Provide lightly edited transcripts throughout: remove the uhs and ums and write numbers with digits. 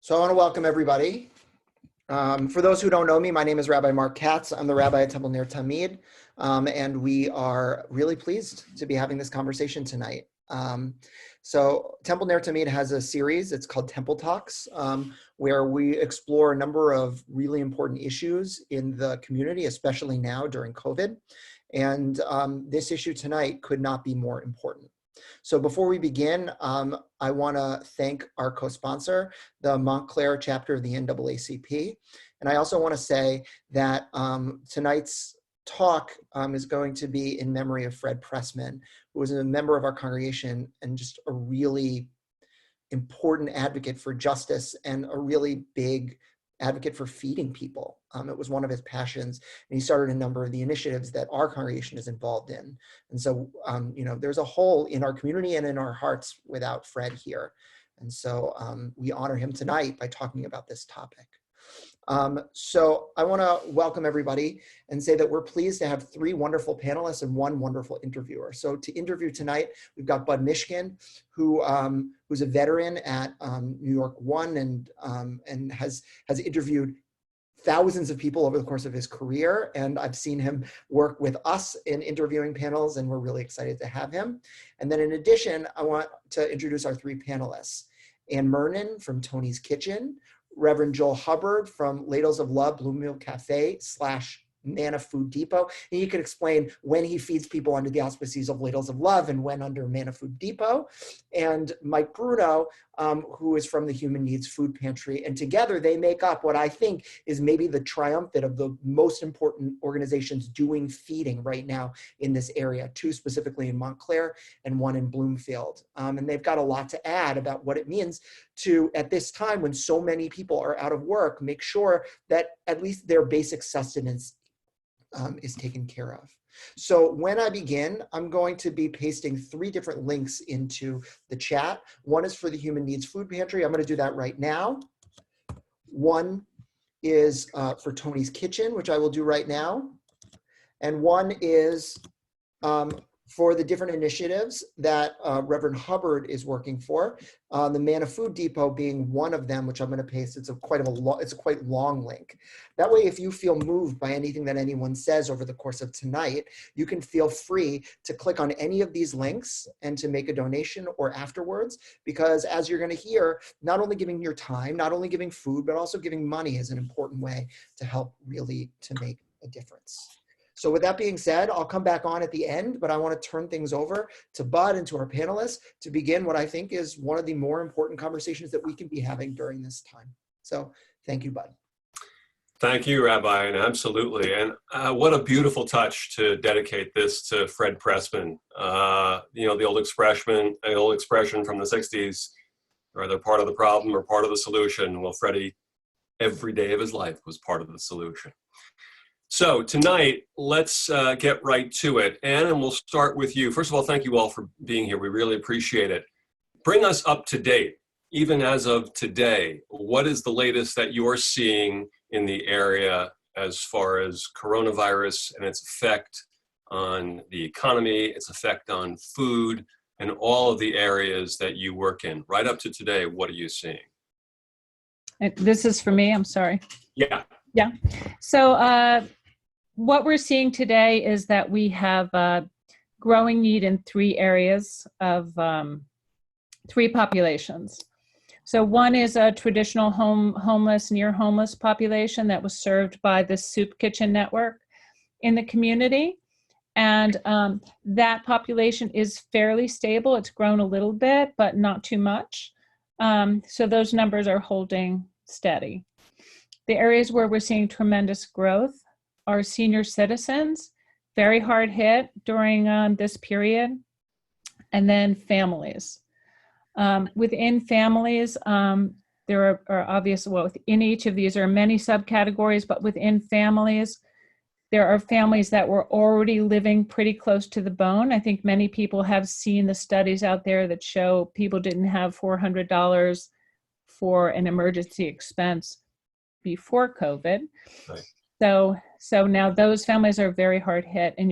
So I want to welcome everybody. For those who don't know me, my name is Rabbi Marc Katz. I'm the rabbi at Temple Ner Tamid, and we are really pleased to be having this conversation tonight. So Temple Ner Tamid has a series, it's called Temple Talks, where we explore a number of really important issues in the community, especially now during COVID. And this issue tonight could not be more important. So before we begin, I want to thank our co-sponsor, the Montclair chapter of the NAACP. And I also want to say that tonight's talk is going to be in memory of Fred Pressman, who was a member of our congregation and just a really important advocate for justice and a really big advocate for feeding people. It was one of his passions, and he started a number of the initiatives that our congregation is involved in. And so, there's a hole in our community and in our hearts without Fred here. And so we honor him tonight by talking about this topic. So I want to welcome everybody and say that we're pleased to have three wonderful panelists and one wonderful interviewer. So to interview tonight, we've got Bud Mishkin, who's a veteran at New York One and has interviewed thousands of people over the course of his career. And I've seen him work with us in interviewing panels, and we're really excited to have him. And then in addition, I want to introduce our three panelists. Anne Mernin from Toni's Kitchen, Rev Joel Hubbard from Ladles of Love, Bloomfield Cafe / Manna Food Depot. And he could explain when he feeds people under the auspices of Ladles of Love and when under Manna Food Depot. And Mike Bruno, who is from the Needs Food Pantry. And together they make up what I think is maybe the triumvirate of the most important organizations doing feeding right now in this area, two specifically in Montclair and one in Bloomfield. And they've got a lot to add about what it means to, at this time when so many people are out of work, make sure that at least their basic sustenance is taken care of. So when I begin, I'm going to be pasting three different links into the chat. One is for the Needs Food Pantry. I'm going to do that right now. One is for Toni's Kitchen, which I will do right now. And one is for the different initiatives that Reverend Hubbard is working for. The Manna Food Depot being one of them, which I'm going to paste. It's a quite long link. That way, if you feel moved by anything that anyone says over the course of tonight, you can feel free to click on any of these links and to make a donation or afterwards, because as you're going to hear, not only giving your time, not only giving food, but also giving money is an important way to help really to make a difference. So with that being said, I'll come back on at the end, but I want to turn things over to Bud and to our panelists to begin what I think is one of the more important conversations that we can be having during this time. So thank you, Bud. Thank you, Rabbi, and absolutely. And what a beautiful touch to dedicate this to Fred Pressman. The old expression from the 60s, or either part of the problem or part of the solution. Well, Freddie, every day of his life was part of the solution. So tonight, let's get right to it. Anne, and we'll start with you. First of all, thank you all for being here. We really appreciate it. Bring us up to date, even as of today. What is the latest that you're seeing in the area as far as coronavirus and its effect on the economy, its effect on food, and all of the areas that you work in? Right up to today, what are you seeing? This is for me, I'm sorry. Yeah. Yeah. So what we're seeing today is that we have growing need in three areas of three populations. So one is a traditional homeless, near homeless population that was served by the Soup Kitchen Network in the community. And that population is fairly stable. It's grown a little bit, but not too much. So those numbers are holding steady. The areas where we're seeing tremendous growth are senior citizens, very hard hit during this period, and then families. Within families, there are obvious, well, within each of these are many subcategories, but within families, there are families that were already living pretty close to the bone. I think many people have seen the studies out there that show people didn't have $400 for an emergency expense before COVID. Right. So now those families are very hard hit, and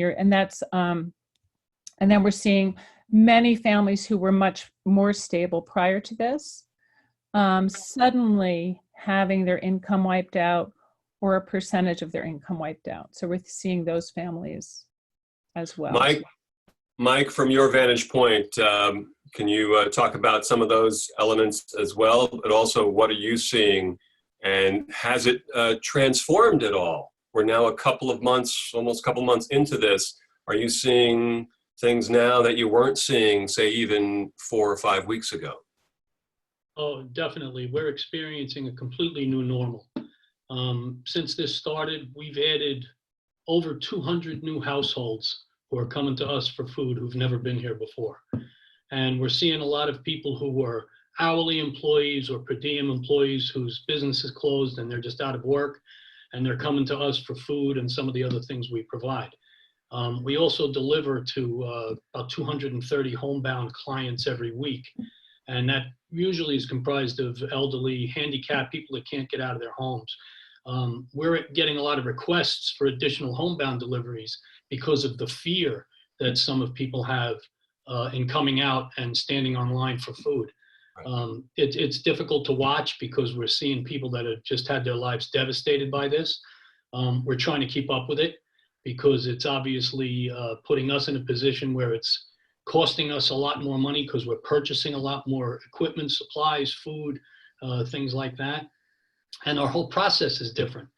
then we're seeing many families who were much more stable prior to this suddenly having their income wiped out or a percentage of their income wiped out. So we're seeing those families as well. Mike, from your vantage point, can you talk about some of those elements as well? But also, what are you seeing, and has it transformed at all? We're now a couple of months, almost a couple months into this. Are you seeing things now that you weren't seeing, say, even 4 or 5 weeks ago? Oh, definitely. We're experiencing a completely new normal. Since this started, we've added over 200 new households who are coming to us for food who've never been here before. And we're seeing a lot of people who were hourly employees or per diem employees whose business is closed and they're just out of work, and they're coming to us for food and some of the other things we provide. We also deliver to about 230 homebound clients every week. And that usually is comprised of elderly, handicapped people that can't get out of their homes. We're getting a lot of requests for additional homebound deliveries because of the fear that some of people have in coming out and standing online for food. It's difficult to watch because we're seeing people that have just had their lives devastated by this. We're trying to keep up with it because it's obviously putting us in a position where it's costing us a lot more money because we're purchasing a lot more equipment, supplies, food, things like that. And our whole process is different.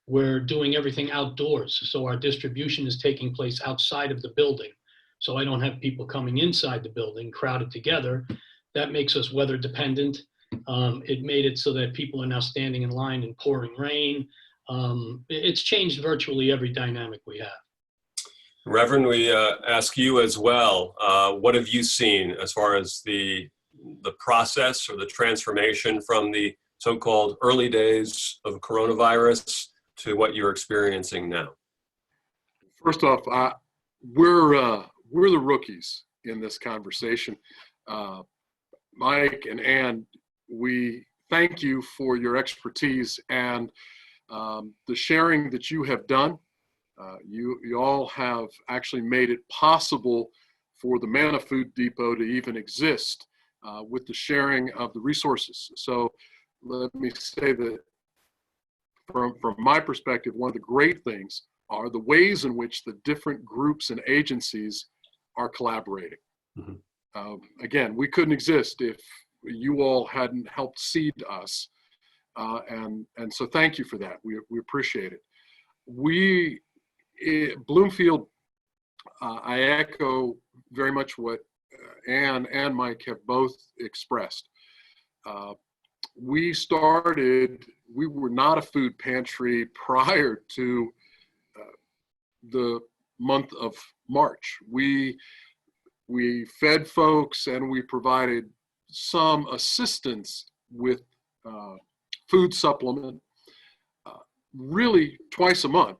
We're doing everything outdoors. So our distribution is taking place outside of the building. So I don't have people coming inside the building crowded together. That makes us weather dependent. It made it so that people are now standing in line in pouring rain. It's changed virtually every dynamic we have. Reverend, we ask you as well, what have you seen as far as the process or the transformation from the so-called early days of coronavirus to what you're experiencing now? First off, we're the rookies in this conversation. Mike and Anne, we thank you for your expertise and the sharing that you have done. You all have actually made it possible for the Manna Food Depot to even exist with the sharing of the resources. So let me say that from my perspective, one of the great things are the ways in which the different groups and agencies are collaborating. Mm-hmm. Again, we couldn't exist if you all hadn't helped seed us. And so thank you for that. We appreciate it. Bloomfield, I echo very much what Anne and Mike have both expressed. We were not a food pantry prior to the month of March. We fed folks and we provided some assistance with food supplement really twice a month,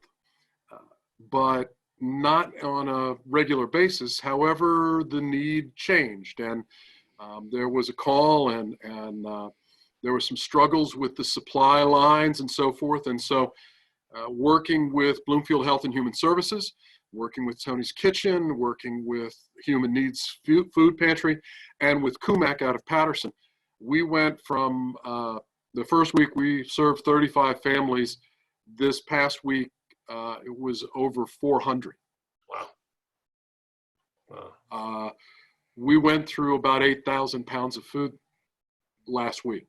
but not on a regular basis. However, the need changed, and there was a call, and there were some struggles with the supply lines and so forth. And so working with Bloomfield Health and Human Services, working with Toni's Kitchen, working with Human Needs Food Pantry, and with Kumac out of Patterson, we went from the first week we served 35 families. This past week, it was over 400. Wow. We went through about 8,000 pounds of food last week,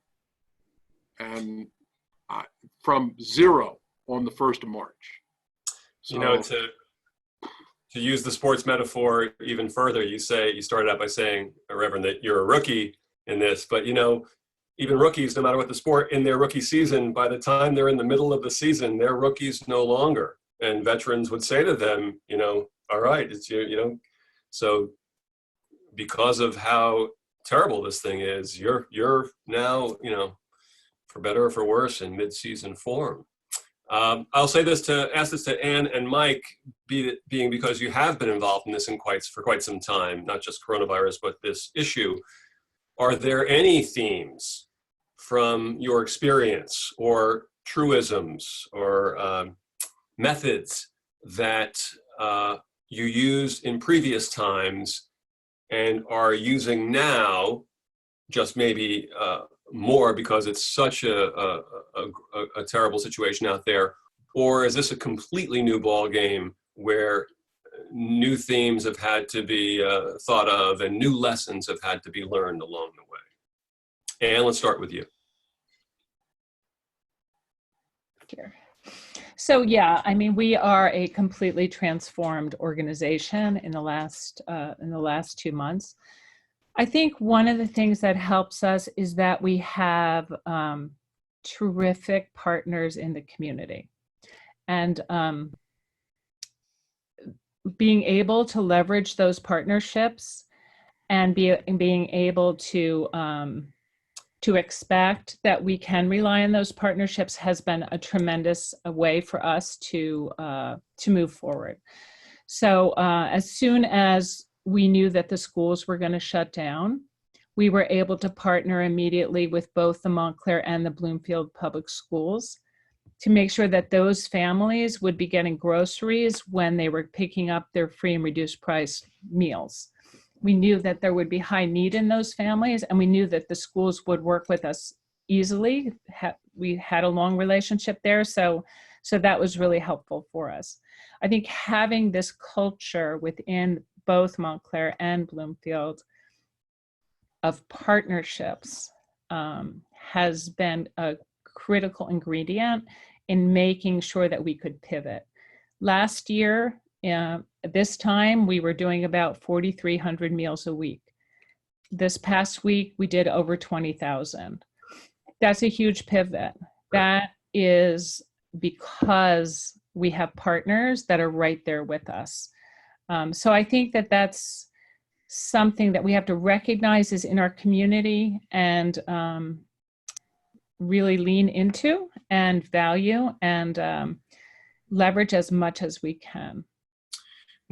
and from zero on the 1st of March. So, you know, to use the sports metaphor even further, you started out by saying, Reverend, that you're a rookie in this, but you know, even rookies, no matter what the sport, in their rookie season, by the time they're in the middle of the season, they're rookies no longer. And veterans would say to them, you know, all right, it's you know, so because of how terrible this thing is, you're now, you know, for better or for worse, in mid-season form. I'll say this ask this to Anne and Mike, being because you have been involved in this for quite some time, not just coronavirus, but this issue. Are there any themes from your experience or truisms or methods that you used in previous times and are using now, just maybe more because it's such a terrible situation out there? Or is this a completely new ball game where new themes have had to be thought of and new lessons have had to be learned along the way? And let's start with you. Here. So yeah, I mean, we are a completely transformed organization in the last 2 months. I think one of the things that helps us is that we have terrific partners in the community, and being able to leverage those partnerships and being able to expect that we can rely on those partnerships has been a tremendous way for us to move forward. So as soon as we knew that the schools were going to shut down, we were able to partner immediately with both the Montclair and the Bloomfield public schools to make sure that those families would be getting groceries when they were picking up their free and reduced price meals. We knew that there would be high need in those families, and we knew that the schools would work with us easily. We had a long relationship there, so that was really helpful for us. I think having this culture within both Montclair and Bloomfield of partnerships has been a critical ingredient in making sure that we could pivot. Last year, at this time, we were doing about 4,300 meals a week. This past week, we did over 20,000. That's a huge pivot. That is because we have partners that are right there with us. So I think that that's something that we have to recognize is in our community and really lean into and value and leverage as much as we can.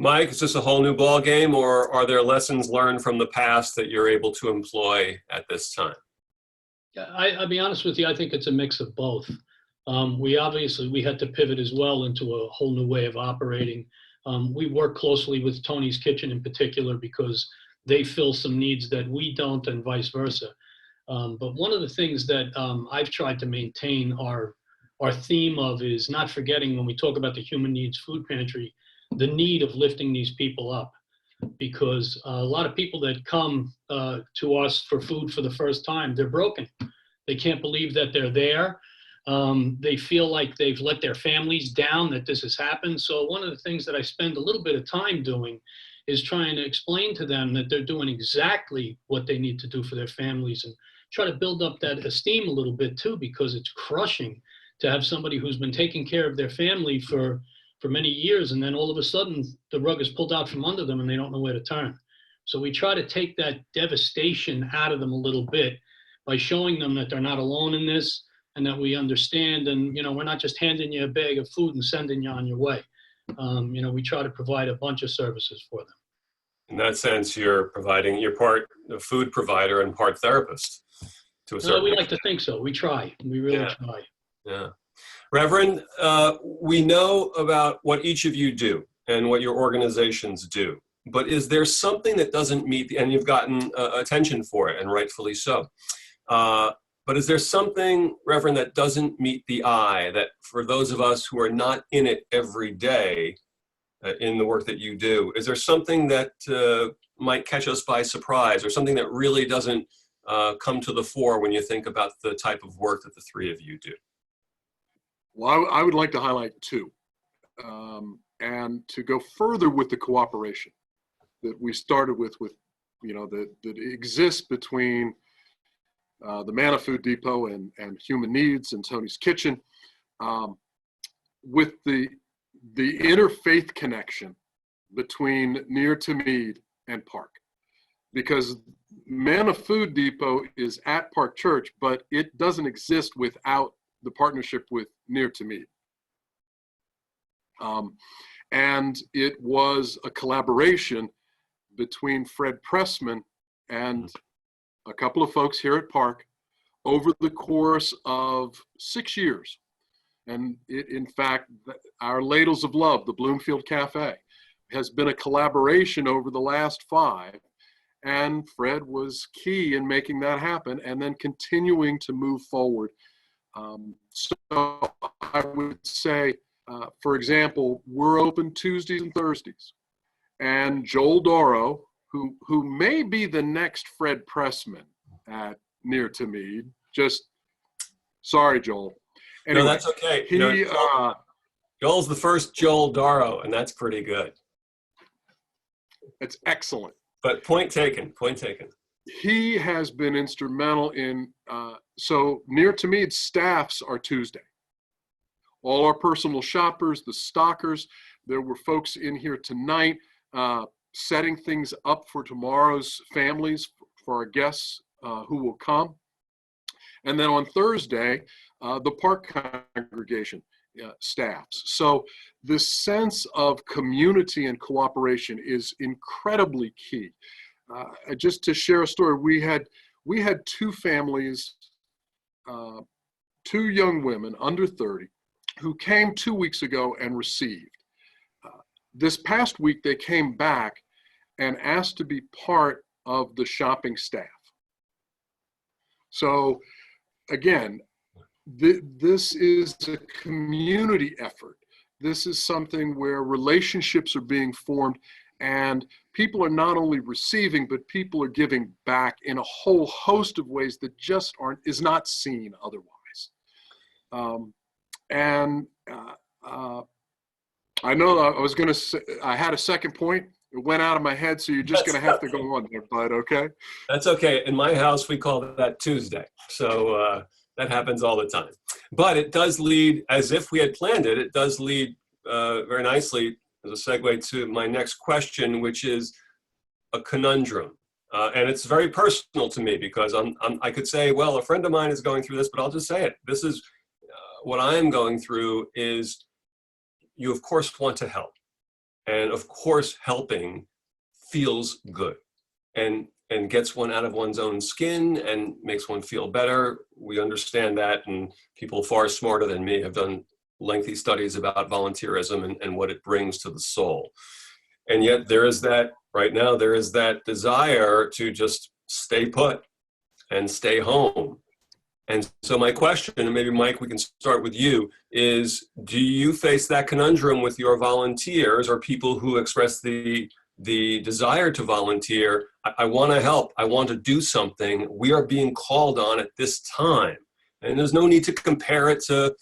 Mike, is this a whole new ball game, or are there lessons learned from the past that you're able to employ at this time? Yeah, I'll be honest with you, I think it's a mix of both. We had to pivot as well into a whole new way of operating. We work closely with Toni's Kitchen in particular because they fill some needs that we don't, and vice versa. But one of the things that I've tried to maintain our theme of is not forgetting, when we talk about the Human Needs Food Pantry, the need of lifting these people up, because a lot of people that come to us for food for the first time, they're broken. They can't believe that they're there. They feel like they've let their families down, that this has happened. So one of the things that I spend a little bit of time doing is trying to explain to them that they're doing exactly what they need to do for their families, and try to build up that esteem a little bit too, because it's crushing to have somebody who's been taking care of their family for many years, and then all of a sudden the rug is pulled out from under them and they don't know where to turn. So we try to take that devastation out of them a little bit by showing them that they're not alone in this, and that we understand, and we're not just handing you a bag of food and sending you on your way. We try to provide a bunch of services for them. In that sense, you're part a food provider and part therapist to a certain We like to think so. We try. We really try. Yeah. Reverend, we know about what each of you do and what your organizations do, but is there something that doesn't meet, and you've gotten attention for it, and rightfully so, but is there something, Reverend, that doesn't meet the eye, that for those of us who are not in it every day, in the work that you do, is there something that might catch us by surprise, or something that really doesn't come to the fore when you think about the type of work that the three of you do? Well, I would like to highlight two, and to go further with the cooperation that we started with that exists between the Manna Food Depot and Human Needs and Toni's Kitchen, with the interfaith connection between Near to Mead and Park, because Manna Food Depot is at Park Church, but it doesn't exist without the partnership with Near to Mead. And it was a collaboration between Fred Pressman and a couple of folks here at Park over the course of 6 years. And in fact, our Ladles of Love, the Bloomfield Cafe, has been a collaboration over the last 5. And Fred was key in making that happen and then continuing to move forward. So I would say, for example, we're open Tuesdays and Thursdays. And Joel Doro, who may be the next Fred Pressman at Near to Mead, just sorry, Joel. Anyway, no, that's okay. Joel's the first Joel Doro, and that's pretty good. It's excellent. But point taken, point taken. He has been instrumental in, so Near to Mead staffs are Tuesday. All our personal shoppers, the stockers, there were folks in here tonight setting things up for tomorrow's families, for our guests who will come. And then on Thursday, the park congregation staffs. So this sense of community and cooperation is incredibly key. Just to share a story, we had two families, two young women under 30 who came 2 weeks ago and received. This past week, they came back and asked to be part of the shopping staff. So again, this is a community effort. This is something where relationships are being formed and people are not only receiving, but people are giving back in a whole host of ways that just is not seen otherwise. I know I was going to say, I had a second point. It went out of my head, so you're just going to have to go on there, bud, okay? That's okay. In my house, we call that Tuesday. So that happens all the time. But it does lead, as if we had planned it, it does lead very nicely as a segue to my next question, which is a conundrum. And it's very personal to me because I could say, well, a friend of mine is going through this, but I'll just say it. This is what I'm going through is you, of course, want to help. And of course, helping feels good and gets one out of one's own skin and makes one feel better. We understand that, and people far smarter than me have done lengthy studies about volunteerism and what it brings to the soul. And yet there is that, right now, there is that desire to just stay put and stay home. And so my question, and maybe Mike, we can start with you, is do you face that conundrum with your volunteers or people who express the desire to volunteer? I want to help. I want to do something. We are being called on at this time. And there's no need to compare it to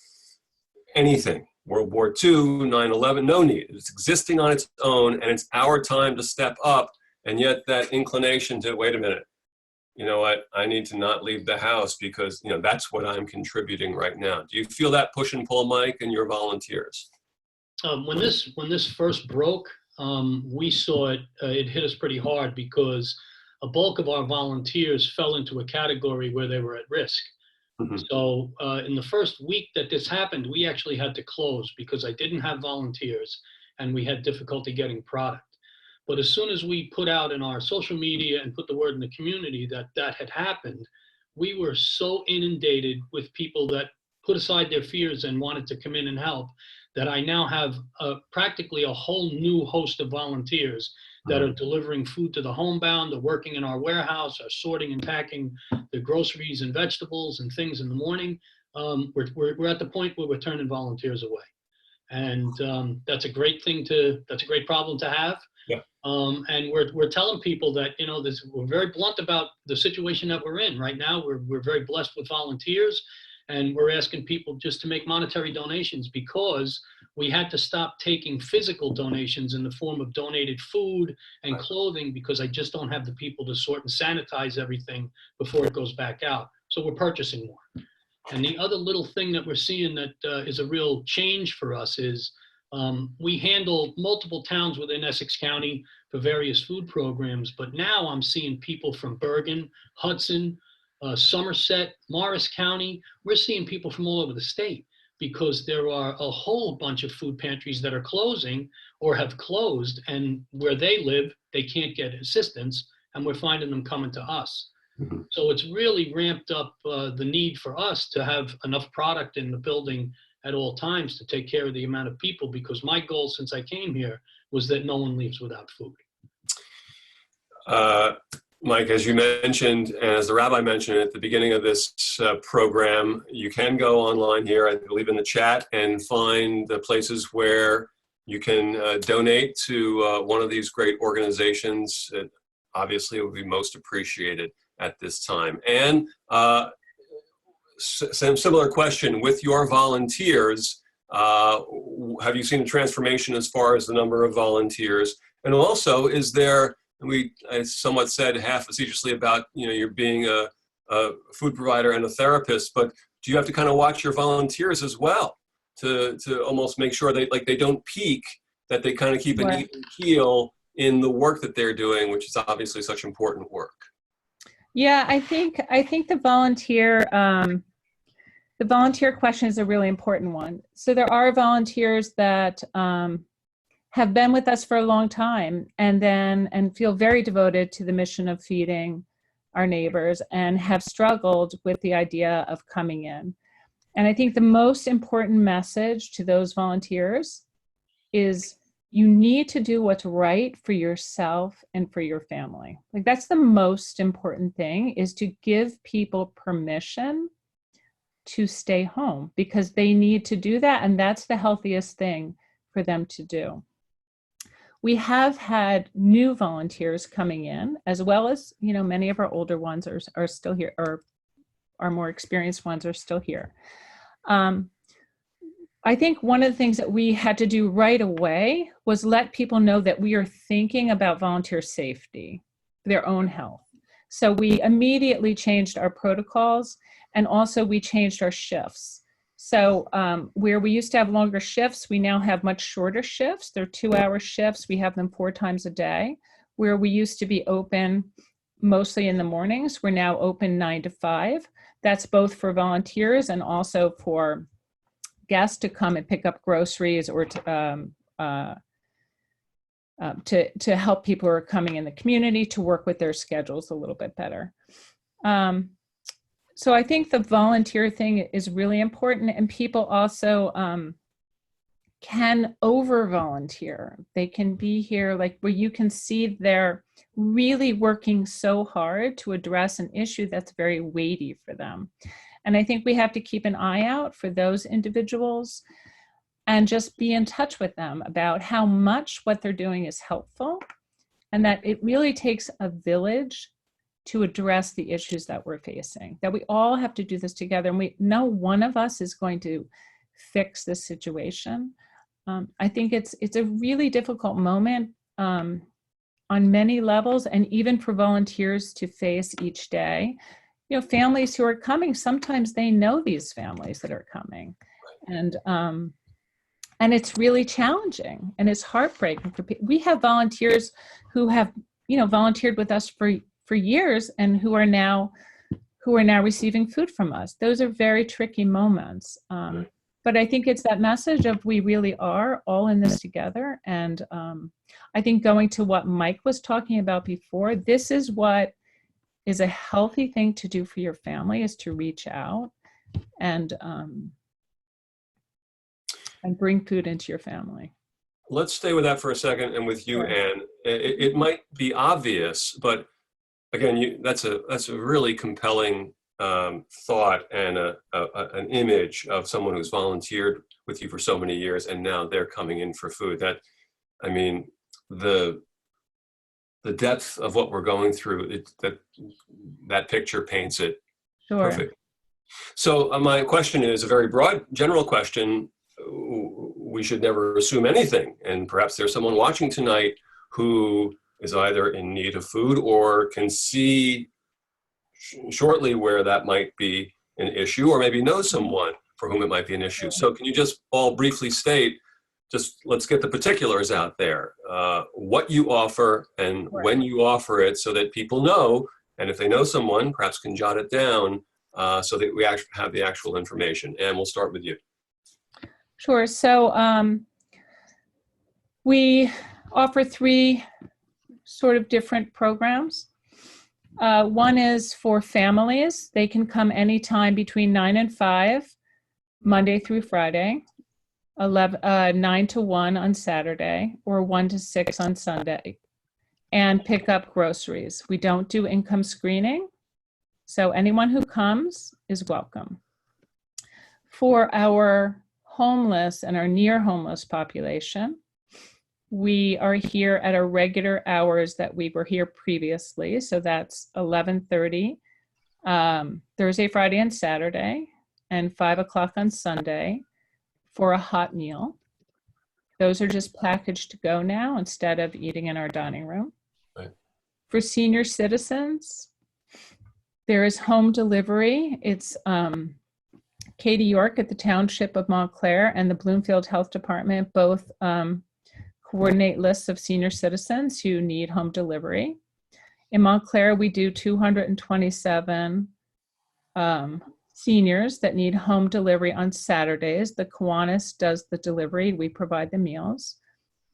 anything. World War II, 9/11, no need. It's existing on its own, and it's our time to step up. And yet that inclination to, wait a minute, you know what, I need to not leave the house because, you know, that's what I'm contributing right now. Do you feel that push and pull, Mike, and your volunteers? When this first broke, we saw it, it hit us pretty hard because a bulk of our volunteers fell into a category where they were at risk. Mm-hmm. So in the first week that this happened, we actually had to close because I didn't have volunteers and we had difficulty getting product. But as soon as we put out in our social media and put the word in the community that that had happened, we were so inundated with people that put aside their fears and wanted to come in and help that I now have practically a whole new host of volunteers that are delivering food to the homebound, are working in our warehouse, are sorting and packing the groceries and vegetables and things in the morning. We're at the point where we're turning volunteers away. And that's a great problem to have. Yeah. And we're telling people that, you know, we're very blunt about the situation that we're in right now. We're very blessed with volunteers, and we're asking people just to make monetary donations because we had to stop taking physical donations in the form of donated food and clothing because I just don't have the people to sort and sanitize everything before it goes back out. So we're purchasing more. And the other little thing that we're seeing that is a real change for us is we handle multiple towns within Essex County for various food programs, but now I'm seeing people from Bergen, Hudson, Somerset, Morris County. We're seeing people from all over the state because there are a whole bunch of food pantries that are closing or have closed, and where they live, they can't get assistance, and we're finding them coming to us. Mm-hmm. So it's really ramped up the need for us to have enough product in the building at all times to take care of the amount of people, because my goal since I came here was that no one leaves without food. Mike, as you mentioned, and as the rabbi mentioned at the beginning of this program, you can go online here, I believe in the chat, and find the places where you can donate to one of these great organizations. Obviously, it would be most appreciated at this time. And same similar question, with your volunteers, have you seen a transformation as far as the number of volunteers? And also, is there, I somewhat said half facetiously about, you're being a food provider and a therapist, but do you have to kind of watch your volunteers as well to almost make sure they don't peak, that they kind of keep an even keel in the work that they're doing, which is obviously such important work? Yeah, I think the volunteer question is a really important one. So there are volunteers that have been with us for a long time and feel very devoted to the mission of feeding our neighbors and have struggled with the idea of coming in. And I think the most important message to those volunteers is you need to do what's right for yourself and for your family. Like, that's the most important thing, is to give people permission to stay home because they need to do that. And that's the healthiest thing for them to do. We have had new volunteers coming in, as well as, many of our older ones are still here, or our more experienced ones are still here. I think one of the things that we had to do right away was let people know that we are thinking about volunteer safety, their own health. So we immediately changed our protocols, and also we changed our shifts. So where we used to have longer shifts, we now have much shorter shifts. They're 2-hour shifts. We have them 4 times a day. Where we used to be open mostly in the mornings, we're now open 9 to 5. That's both for volunteers and also for guests to come and pick up groceries, or to help people who are coming in the community to work with their schedules a little bit better. So I think the volunteer thing is really important, and people also can over-volunteer. They can be here, like, where you can see they're really working so hard to address an issue that's very weighty for them. And I think we have to keep an eye out for those individuals and just be in touch with them about how much what they're doing is helpful, and that it really takes a village to address the issues that we're facing, that we all have to do this together. And no one of us is going to fix this situation. I think it's a really difficult moment on many levels, and even for volunteers to face each day. Families who are coming, sometimes they know these families that are coming. And it's really challenging, and it's heartbreaking for people. We have volunteers who have, volunteered with us for years and who are now receiving food from us. Those are very tricky moments. But I think it's that message of we really are all in this together. And I think going to what Mike was talking about before, this is what is a healthy thing to do for your family, is to reach out and bring food into your family. Let's stay with that for a second, and with you, Anne. It might be obvious, but again, that's a really compelling thought, and an image of someone who's volunteered with you for so many years, and now they're coming in for food. The depth of what we're going through, that picture paints it perfect. So my question is a very broad, general question. We should never assume anything, and perhaps there's someone watching tonight who is either in need of food or can see shortly where that might be an issue, or maybe knows someone for whom it might be an issue. So can you just all briefly state, just let's get the particulars out there, what you offer and when you offer it, so that people know, and if they know someone, perhaps can jot it down, so that we actually have the actual information. And we'll start with you. Sure. So we offer 3 sort of different programs. One is for families. They can come anytime between 9 and 5, Monday through Friday, 9 to 1 on Saturday, or 1 to 6 on Sunday. and pick up groceries. We don't do income screening, so anyone who comes is welcome. For our homeless and our near homeless population, we are here at our regular hours that we were here previously. So that's 11:30 Thursday, Friday, and Saturday, and 5 o'clock on Sunday for a hot meal. Those are just packaged to go now instead of eating in our dining room. Right. For senior citizens, there is home delivery. It's Katie York at the Township of Montclair and the Bloomfield Health Department both coordinate lists of senior citizens who need home delivery. In Montclair, we do 227 seniors that need home delivery on Saturdays. The Kiwanis does the delivery. We provide the meals.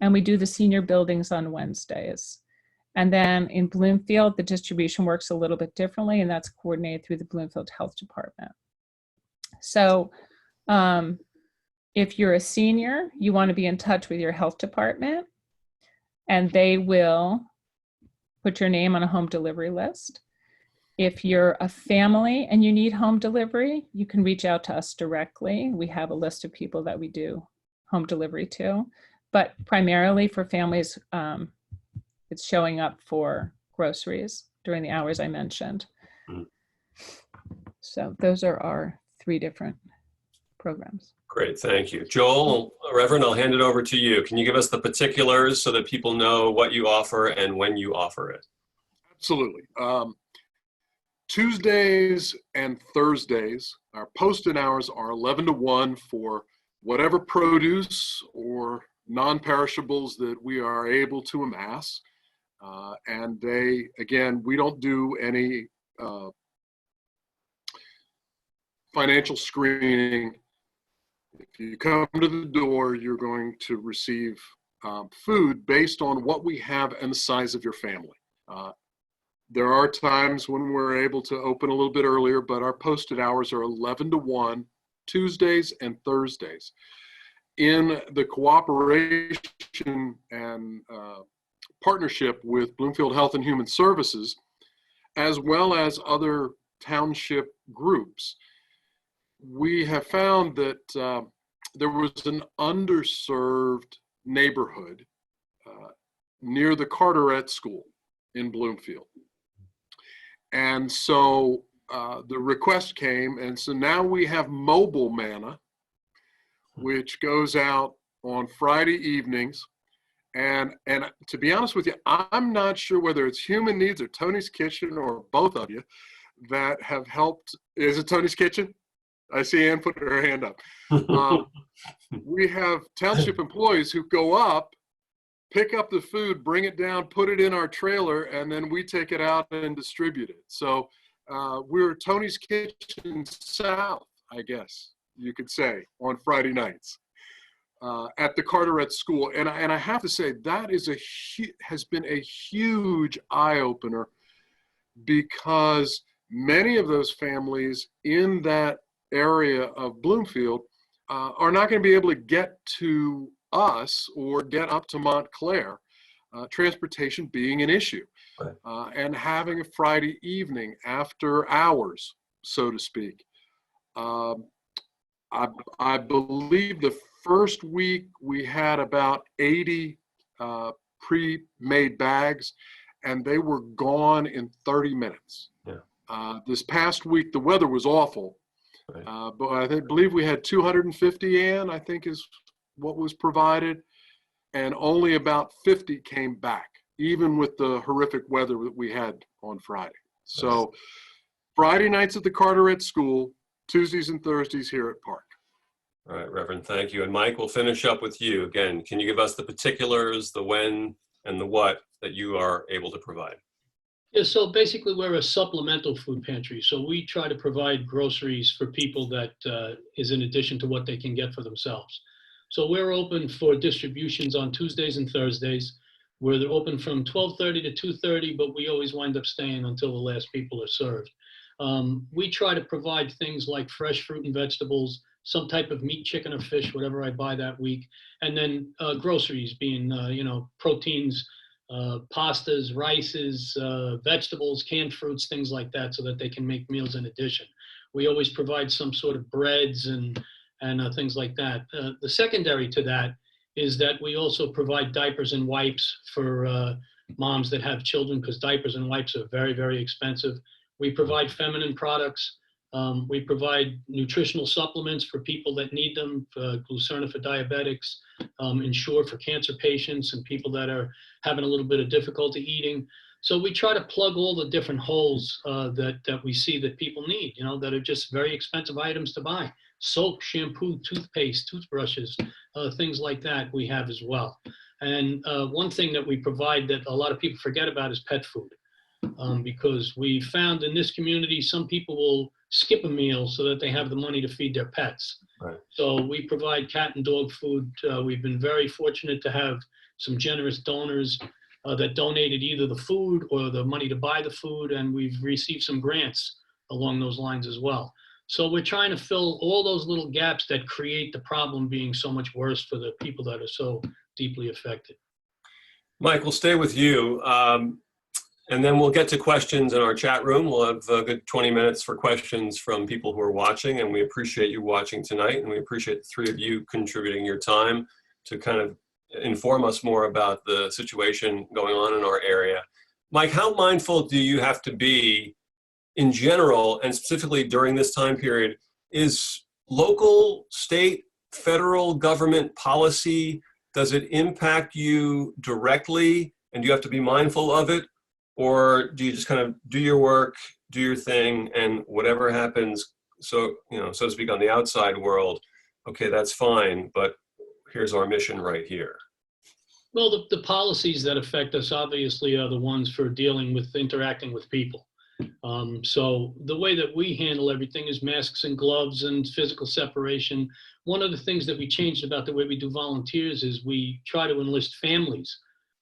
And we do the senior buildings on Wednesdays. And then in Bloomfield, the distribution works a little bit differently, and that's coordinated through the Bloomfield Health Department. So if you're a senior, you want to be in touch with your health department, and they will put your name on a home delivery list. If you're a family and you need home delivery, you can reach out to us directly. We have a list of people that we do home delivery to, but primarily for families, it's showing up for groceries during the hours I mentioned. So those are our 3 different programs. Great, thank you. Joel, Reverend, I'll hand it over to you. Can you give us the particulars so that people know what you offer and when you offer it? Absolutely. Tuesdays and Thursdays, our posted hours are 11 to 1 for whatever produce or non-perishables that we are able to amass. And they, again, we don't do any financial screening. If you come to the door, you're going to receive food based on what we have and the size of your family. There are times when we're able to open a little bit earlier, but our posted hours are 11 to 1, Tuesdays and Thursdays. In the cooperation and partnership with Bloomfield Health and Human Services, as well as other township groups, we have found that there was an underserved neighborhood near the Carteret School in Bloomfield. And so the request came, and so now we have mobile manna, which goes out on Friday evenings. And to be honest with you, I'm not sure whether it's Human Needs or Tony's Kitchen or both of you that have helped. Is it Tony's Kitchen? I see Anne put her hand up. We have township employees who go up, pick up the food, bring it down, put it in our trailer, and then we take it out and distribute it. So we're Tony's Kitchen South, I guess you could say, on Friday nights at the Carteret School. And I have to say, that is has been a huge eye-opener, because many of those families in that area of Bloomfield are not going to be able to get to us or get up to Montclair, transportation being an issue. Right. And having a Friday evening after hours, so to speak. I believe the first week we had about 80 pre-made bags, and they were gone in 30 minutes. Yeah. This past week, the weather was awful. Right. But I believe we had 250, Ann, I think is what was provided, and only about 50 came back, even with the horrific weather that we had on Friday. So nice. Friday nights at the Carteret School, Tuesdays and Thursdays here at Park. All right, Reverend, thank you. And Mike, we'll finish up with you. Again, can you give us the particulars, the when and the what that you are able to provide? Yeah, so basically we're a supplemental food pantry. So we try to provide groceries for people that is in addition to what they can get for themselves. So we're open for distributions on Tuesdays and Thursdays. We're open from 12:30 to 2:30, but we always wind up staying until the last people are served. We try to provide things like fresh fruit and vegetables, some type of meat, chicken, or fish, whatever I buy that week, and then groceries being, proteins, pastas, rices, vegetables, canned fruits, things like that, so that they can make meals in addition. We always provide some sort of breads and things like that. The secondary to that is that we also provide diapers and wipes for moms that have children, because diapers and wipes are very, very expensive. We provide feminine products. We provide nutritional supplements for people that need them, Glucerna for diabetics, Ensure for cancer patients and people that are having a little bit of difficulty eating. So we try to plug all the different holes that we see that people need, that are just very expensive items to buy. Soap, shampoo, toothpaste, toothbrushes, things like that we have as well. And one thing that we provide that a lot of people forget about is pet food. Because we found in this community, some people will skip a meal so that they have the money to feed their pets. Right. So we provide cat and dog food. We've been very fortunate to have some generous donors that donated either the food or the money to buy the food, and we've received some grants along those lines as well. So we're trying to fill all those little gaps that create the problem being so much worse for the people that are so deeply affected. Mike, we'll stay with you. And then we'll get to questions in our chat room. We'll have a good 20 minutes for questions from people who are watching, and we appreciate you watching tonight, and we appreciate the three of you contributing your time to kind of inform us more about the situation going on in our area. Mike, how mindful do you have to be in general, and specifically during this time period? Is local, state, federal government policy, does it impact you directly, and do you have to be mindful of it? Or do you just kind of do your work, do your thing, and whatever happens, so to speak, on the outside world, okay, that's fine, but here's our mission right here? Well, the policies that affect us obviously are the ones for dealing with interacting with people. So the way that we handle everything is masks and gloves and physical separation. One of the things that we changed about the way we do volunteers is we try to enlist families,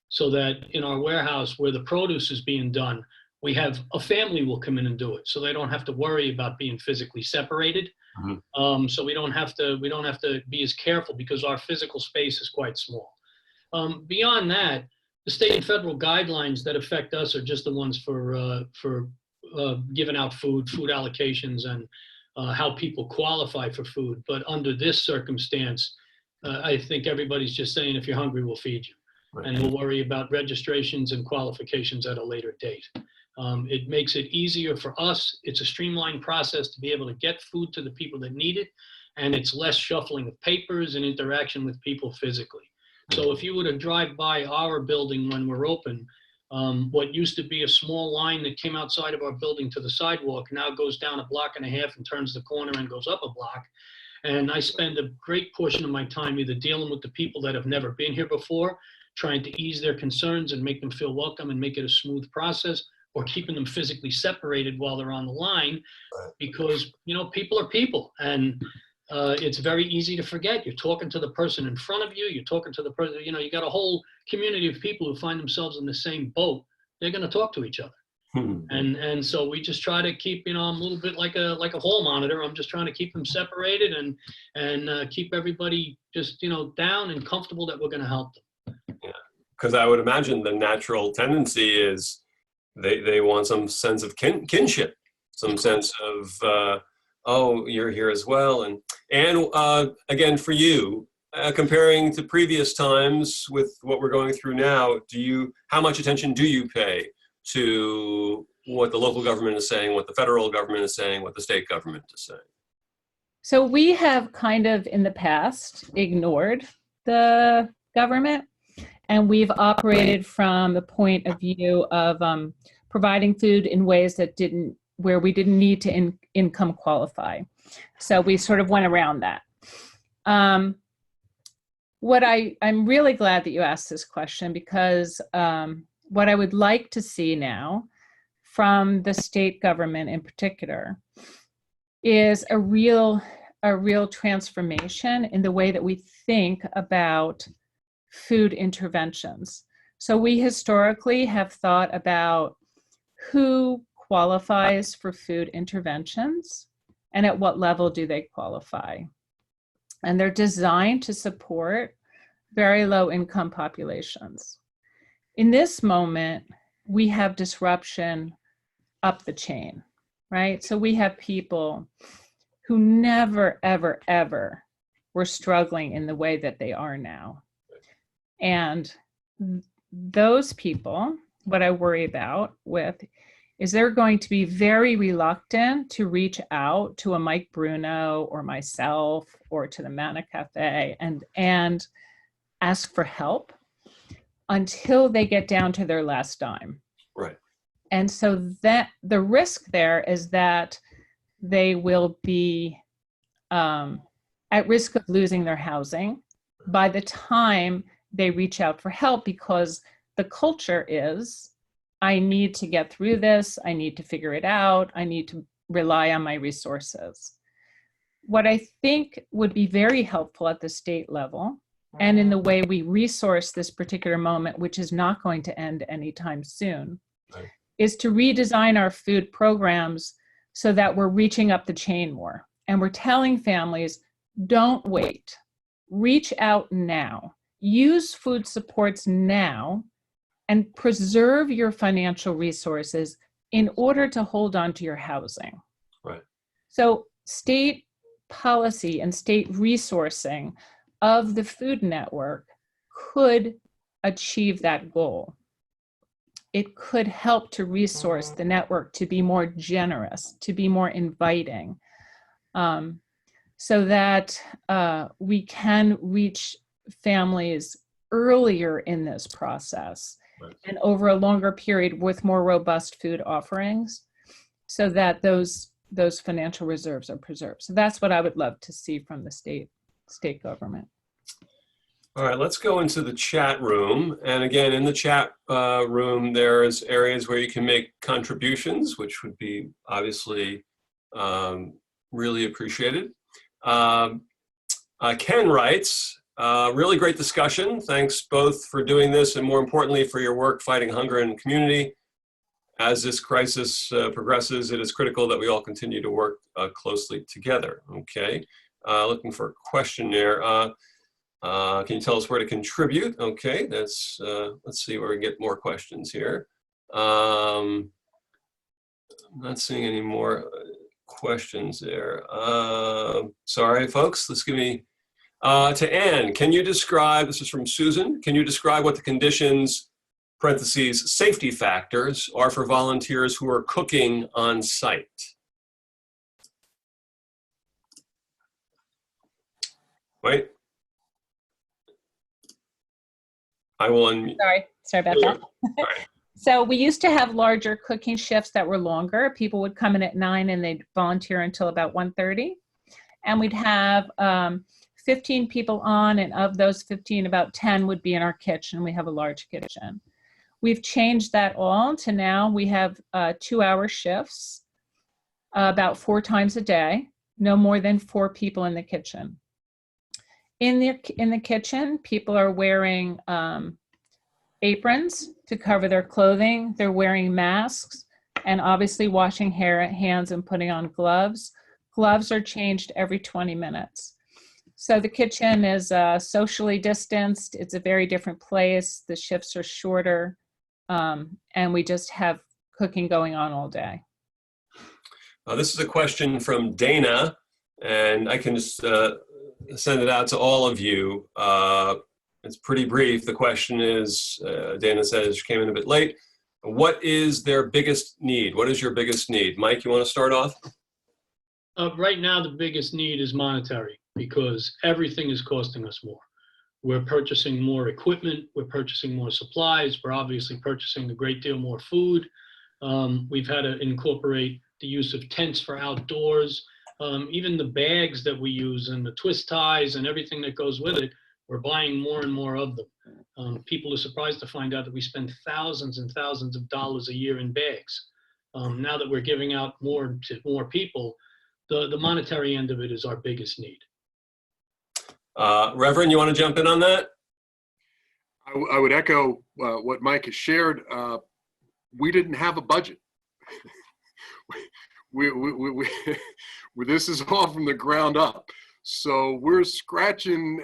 so that in our warehouse where the produce is being done, we have a family will come in and do it, so they don't have to worry about being physically separated. Mm-hmm. So we don't have to be as careful because our physical space is quite small. Beyond that, the state and federal guidelines that affect us are just the ones for giving out food allocations, and how people qualify for food. But under this circumstance, I think everybody's just saying, if you're hungry, we'll feed you. Right. And we'll worry about registrations and qualifications at a later date. It makes it easier for us. It's a streamlined process to be able to get food to the people that need it, and it's less shuffling of papers and interaction with people physically. So if you were to drive by our building when we're open, what used to be a small line that came outside of our building to the sidewalk now goes down a block and a half and turns the corner and goes up a block. And I spend a great portion of my time either dealing with the people that have never been here before, trying to ease their concerns and make them feel welcome and make it a smooth process, or keeping them physically separated while they're on the line, because, people are people, and it's very easy to forget. You're talking to the person in front of you, you're talking to the person, you got a whole community of people who find themselves in the same boat. They're going to talk to each other. And so we just try to keep, I'm a little bit like a hall monitor. I'm just trying to keep them separated and keep everybody just, down and comfortable that we're going to help them. Yeah, because I would imagine the natural tendency is they want some sense of kinship, some sense of, oh, you're here as well. And again, for you, comparing to previous times with what we're going through now, how much attention do you pay to what the local government is saying, what the federal government is saying, what the state government is saying? So we have kind of in the past ignored the government, and we've operated from the point of view of providing food in ways where we didn't need to income qualify. So we sort of went around that. I'm really glad that you asked this question, because what I would like to see now from the state government in particular is a real transformation in the way that we think about food interventions. So we historically have thought about who qualifies for food interventions and at what level do they qualify. And they're designed to support very low income populations. in this moment, we have disruption up the chain, right? So we have people who never, ever, ever were struggling in the way that they are now. And those people, what I worry about with is they're going to be very reluctant to reach out to a Mike Bruno or myself or to the Manna Cafe and ask for help until they get down to their last dime. Right. And so that the risk there is that they will be at risk of losing their housing by the time they reach out for help, because the culture is, I need to get through this, I need to figure it out, I need to rely on my resources. What I think would be very helpful at the state level, and in the way we resource this particular moment, which is not going to end anytime soon, right, is to redesign our food programs so that we're reaching up the chain more. And we're telling families, don't wait, reach out now, use food supports now, and preserve your financial resources in order to hold on to your housing. right. So state policy and state resourcing of the food network could achieve that goal. It could help to resource the network to be more generous, to be more inviting, so that we can reach families earlier in this process, right, and over a longer period with more robust food offerings, so that those financial reserves are preserved. So that's what I would love to see from the state government. All right, let's go into the chat room. And again, in the chat room, there's areas where you can make contributions, which would be obviously really appreciated. Ken writes, really great discussion. Thanks both for doing this and, more importantly, for your work fighting hunger in the community. As this crisis progresses, it is critical that we all continue to work closely together. Okay, looking for a question there. Can you tell us where to contribute? Okay, that's, let's see where we can get more questions here. I'm not seeing any more questions there. Sorry, folks, let's give me, to Anne, can you describe, this is from Susan, can you describe what the conditions, parentheses, safety factors are for volunteers who are cooking on site? Wait. I will unmute. Sorry about that. Right. So we used to have larger cooking shifts that were longer. People would come in at 9 and they'd volunteer until about 1:30. And we'd have 15 people on, and of those 15, about 10 would be in our kitchen. We have a large kitchen. We've changed that all to now we have 2-hour shifts, about 4 times a day, no more than 4 people in the kitchen. In the kitchen, people are wearing aprons to cover their clothing. They're wearing masks and obviously washing hands and putting on gloves. Gloves are changed every 20 minutes. So the kitchen is socially distanced. It's a very different place. The shifts are shorter, and we just have cooking going on all day. This is a question from Dana, and I can just send it out to all of you. It's pretty brief. The question is, Dana says she came in a bit late. What is their biggest need? What is your biggest need? Mike, you want to start off? Right now, the biggest need is monetary, because everything is costing us more. We're purchasing more equipment. We're purchasing more supplies. We're obviously purchasing a great deal more food. We've had to incorporate the use of tents for outdoors. Even the bags that we use and the twist ties and everything that goes with it, we're buying more and more of them. People are surprised to find out that we spend thousands and thousands of dollars a year in bags. Now that we're giving out more to more people, the monetary end of it is our biggest need. Reverend, you want to jump in on that? I would echo what Mike has shared. We didn't have a budget. This is all from the ground up. So we're scratching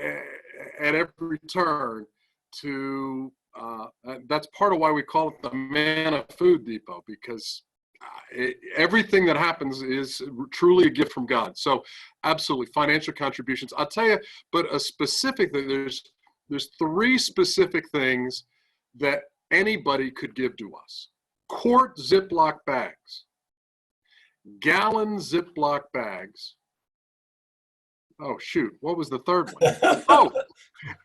at every turn to that's part of why we call it the Manna Food Depot, because everything that happens is truly a gift from God. So absolutely, financial contributions. I'll tell you, but a specific thing, there's 3 specific things that anybody could give to us. Quart Ziploc bags, gallon Ziploc bags. Oh, shoot. What was the third one? Oh,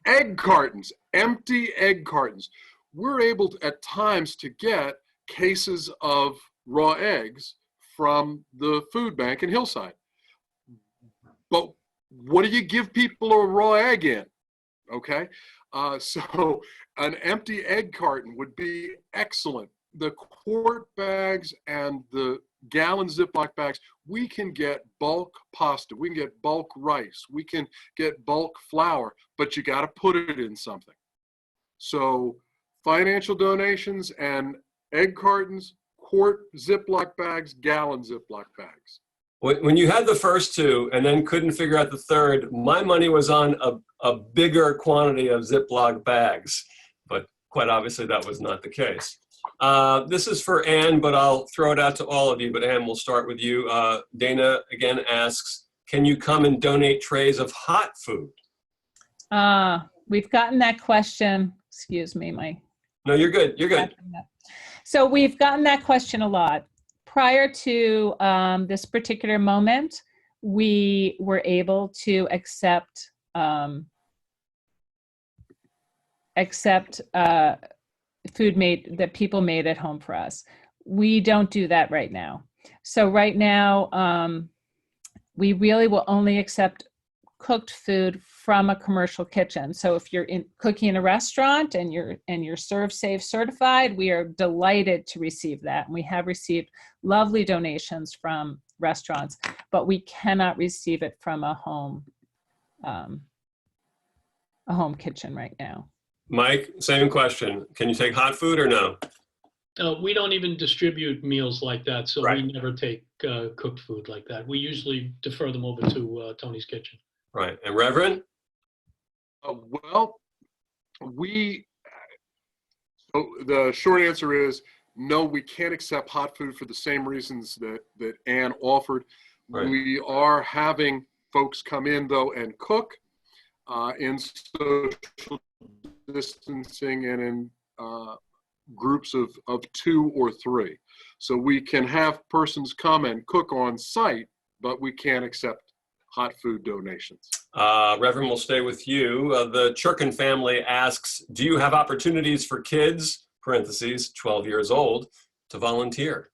egg cartons, empty egg cartons. We're able to, at times, to get cases of raw eggs from the food bank in Hillside. But what do you give people a raw egg in? Okay. So an empty egg carton would be excellent. The quart bags and the gallon Ziploc bags, we can get bulk pasta, we can get bulk rice, we can get bulk flour, but you got to put it in something. So financial donations and egg cartons, quart Ziploc bags, gallon Ziploc bags. When you had the first 2 and then couldn't figure out the third, my money was on a bigger quantity of Ziploc bags, but quite obviously that was not the case. This is for Anne, but I'll throw it out to all of you, but Anne, we'll start with you. Dana again asks, can you come and donate trays of hot food? We've gotten that question. Excuse me, No, you're good. You're good. So we've gotten that question a lot. Prior to this particular moment, we were able to accept food made that people made at home for us. We don't do that right now. So right now, we really will only accept cooked food from a commercial kitchen. So if you're cooking in a restaurant and you're Serve Safe certified, we are delighted to receive that. And we have received lovely donations from restaurants, but we cannot receive it from a home kitchen right now. Mike, same question. Can you take hot food or no? We don't even distribute meals like that, so Right. we never take cooked food like that. We usually defer them over to Tony's Kitchen. Right. And Reverend? Well, so the short answer is no, we can't accept hot food for the same reasons that Anne offered. Right. We are having folks come in, though, and cook in social distancing and in groups of 2 or 3. So we can have persons come and cook on site, but we can't accept hot food donations. Reverend, we'll stay with you. The Churkin family asks, do you have opportunities for kids, parentheses, 12 years old, to volunteer?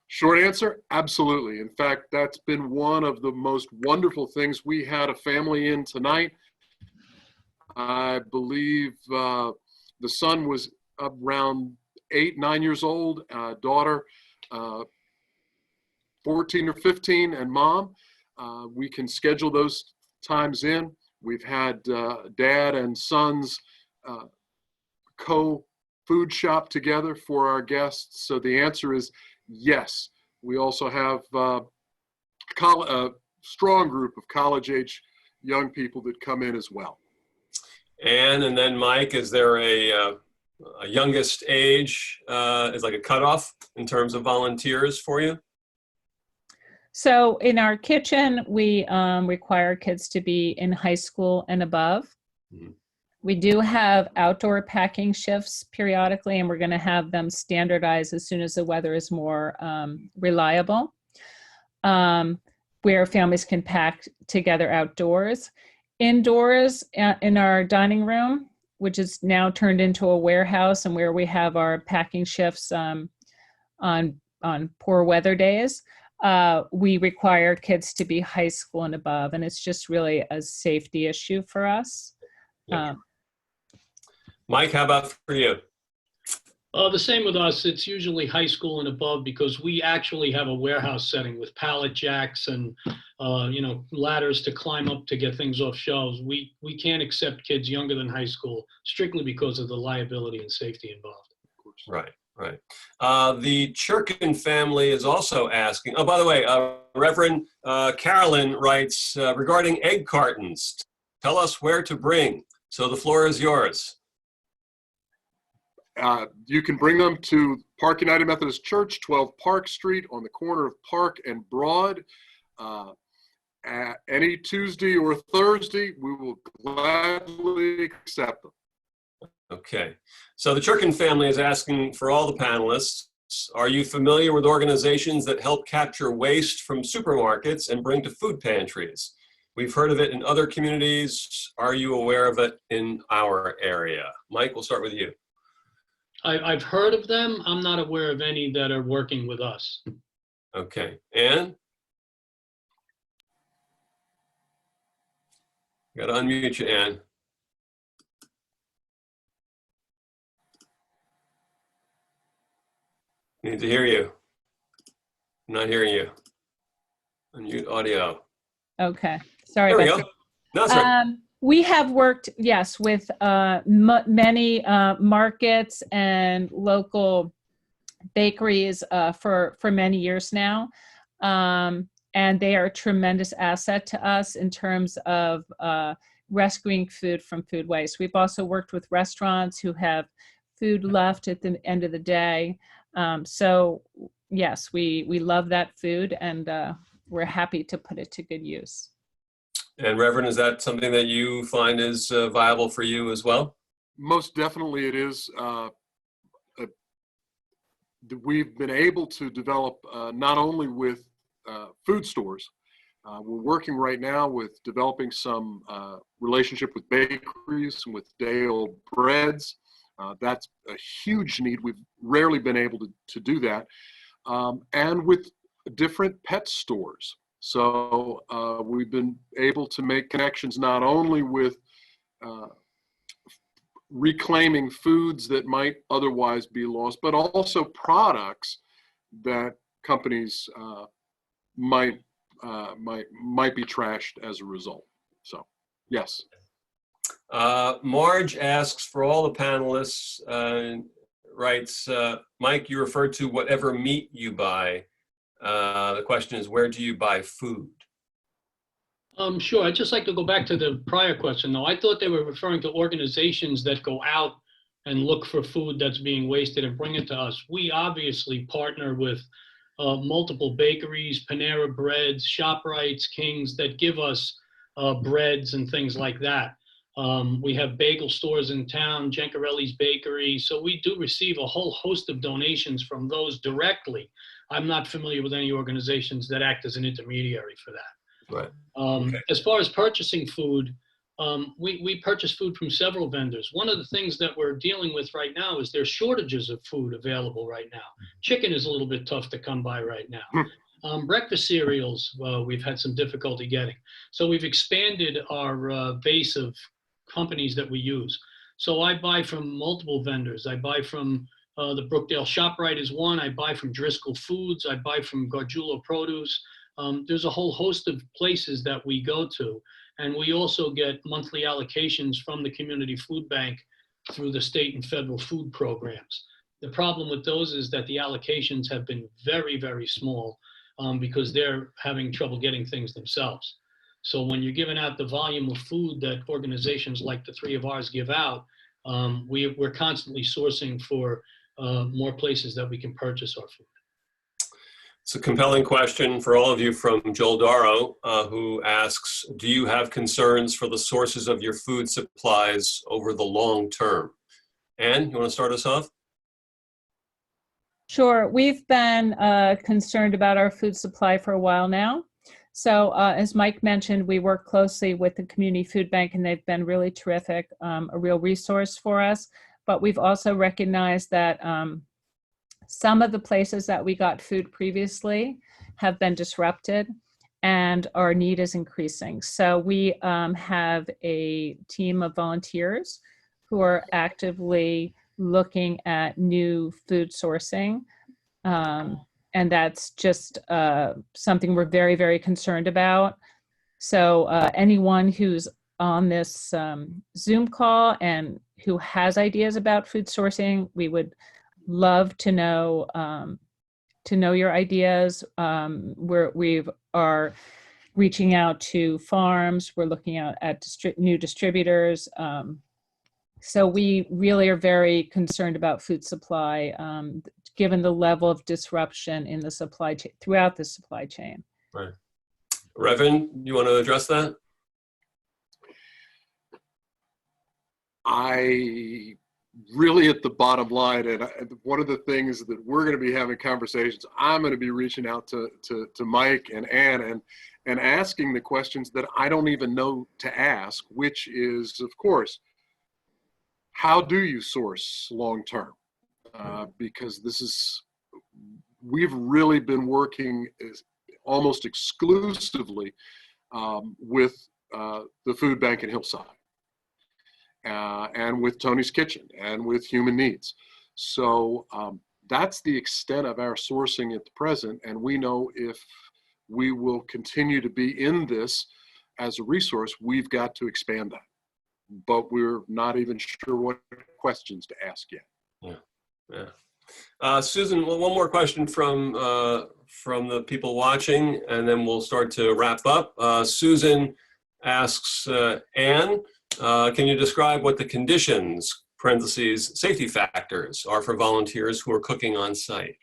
Short answer, absolutely. In fact, that's been one of the most wonderful things. We had a family in tonight. I believe the son was around 8, 9 years old, daughter 14 or 15, and mom. We can schedule those times in. We've had dad and sons co-food shop together for our guests. So the answer is yes. We also have a strong group of college-age young people that come in as well. And then Mike, is there a youngest age, is like a cutoff in terms of volunteers for you? So in our kitchen, we require kids to be in high school and above. Mm-hmm. We do have outdoor packing shifts periodically, and we're going to have them standardized as soon as the weather is more reliable, where families can pack together outdoors. Indoors, in our dining room, which is now turned into a warehouse and where we have our packing shifts on poor weather days, we require kids to be high school and above, and it's just really a safety issue for us. Yeah. Mike, how about for you? The same with us. It's usually high school and above because we actually have a warehouse setting with pallet jacks and ladders to climb up to get things off shelves. We can't accept kids younger than high school strictly because of the liability and safety involved. Of course. Right. Right. The Churkin family is also asking, oh, by the way, Reverend Carolyn writes, regarding egg cartons, tell us where to bring. So the floor is yours. You can bring them to Park United Methodist Church, 12 Park Street on the corner of Park and Broad. Any Tuesday or Thursday, we will gladly accept them. Okay. So the Churkin family is asking for all the panelists, are you familiar with organizations that help capture waste from supermarkets and bring to food pantries? We've heard of it in other communities. Are you aware of it in our area? Mike, we'll start with you. I've heard of them. I'm not aware of any that are working with us. Okay. Anne? Got to unmute you, Anne. Need to hear you. I'm not hearing you. Unmute audio. Okay, sorry There we about go. No, that's right. We have worked, yes, with many markets and local bakeries for many years now. And they are a tremendous asset to us in terms of rescuing food from food waste. We've also worked with restaurants who have food left at the end of the day. So yes, we love that food, and we're happy to put it to good use. And Reverend, is that something that you find is viable for you as well? Most definitely it is. We've been able to develop not only with food stores, we're working right now with developing some relationship with bakeries and with day-old breads. That's a huge need. We've rarely been able to do that. And with different pet stores. So we've been able to make connections not only with reclaiming foods that might otherwise be lost, but also products that companies might be trashed as a result. So, yes. Marge asks for all the panelists, writes, Mike, you referred to whatever meat you buy. The question is, where do you buy food? Sure. I'd just like to go back to the prior question, though. I thought they were referring to organizations that go out and look for food that's being wasted and bring it to us. We obviously partner with multiple bakeries, Panera Breads, ShopRites, Kings, that give us breads and things like that. We have bagel stores in town, Gencarelli's Bakery. So we do receive a whole host of donations from those directly. I'm not familiar with any organizations that act as an intermediary for that. Right. Okay. As far as purchasing food, we purchase food from several vendors. One of the things that we're dealing with right now is there's shortages of food available right now. Chicken is a little bit tough to come by right now. Breakfast cereals, we've had some difficulty getting. So we've expanded our base of companies that we use. So I buy from multiple vendors. I buy from the Brookdale ShopRite is one. I buy from Driscoll Foods. I buy from Gargiulo Produce. There's a whole host of places that we go to. And we also get monthly allocations from the Community Food Bank through the state and federal food programs. The problem with those is that the allocations have been very, very small because they're having trouble getting things themselves. So when you're giving out the volume of food that organizations like the three of ours give out, we're constantly sourcing for more places that we can purchase our food. It's a compelling question for all of you from Joel Darrow, who asks, do you have concerns for the sources of your food supplies over the long term? Anne, you want to start us off? Sure. We've been concerned about our food supply for a while now. So as Mike mentioned, we work closely with the Community Food Bank, and they've been really terrific, a real resource for us. But we've also recognized that some of the places that we got food previously have been disrupted, and our need is increasing. So we have a team of volunteers who are actively looking at new food sourcing. And that's just something we're very, very concerned about. So anyone who's on this Zoom call and who has ideas about food sourcing, we would love to know your ideas. We are reaching out to farms. We're looking out at new distributors. So we really are very concerned about food supply, given the level of disruption in the supply chain, throughout the supply chain. Right. Reverend, you want to address that? I really, at the bottom line, and one of the things that we're going to be having conversations, I'm going to be reaching out to Mike and Anne and asking the questions that I don't even know to ask, which is, of course, how do you source long-term? Because we've really been working almost exclusively with the food bank in Hillside. And with Toni's Kitchen and with Human Needs. So that's the extent of our sourcing at the present. And we know if we will continue to be in this as a resource, we've got to expand that. But we're not even sure what questions to ask yet. Yeah. Susan, one more question from the people watching, and then we'll start to wrap up. Susan asks Anne, can you describe what the conditions, parentheses, safety factors are for volunteers who are cooking on site?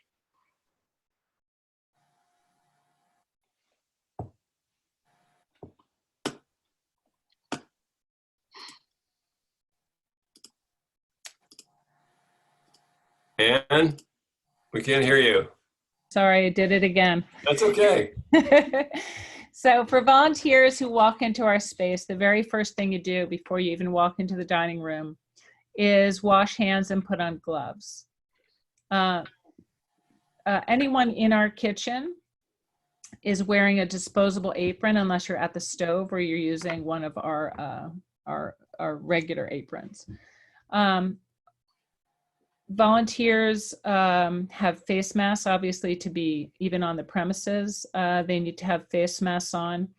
Anne, we can't hear you. Sorry, I did it again. That's okay. So for volunteers who walk into our space, the very first thing you do before you even walk into the dining room is wash hands and put on gloves. Anyone in our kitchen is wearing a disposable apron unless you're at the stove or you're using one of our regular aprons. Volunteers have face masks, obviously, to be even on the premises. They need to have face masks on.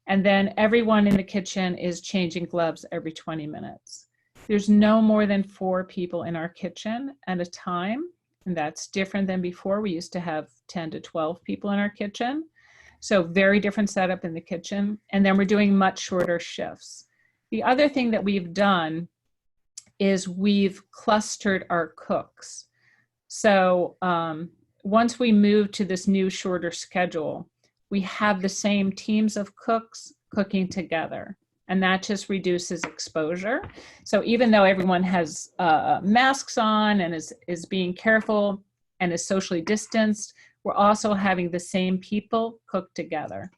And then everyone in the kitchen is changing gloves every 20 minutes. There's no more than 4 people in our kitchen at a time. And that's different than before. We used to have 10 to 12 people in our kitchen. So very different setup in the kitchen. And then we're doing much shorter shifts. The other thing that we've done is we've clustered our cooks. So once we move to this new shorter schedule, we have the same teams of cooks cooking together, and that just reduces exposure. So even though everyone has masks on and is being careful and is socially distanced, we're also having the same people cook together.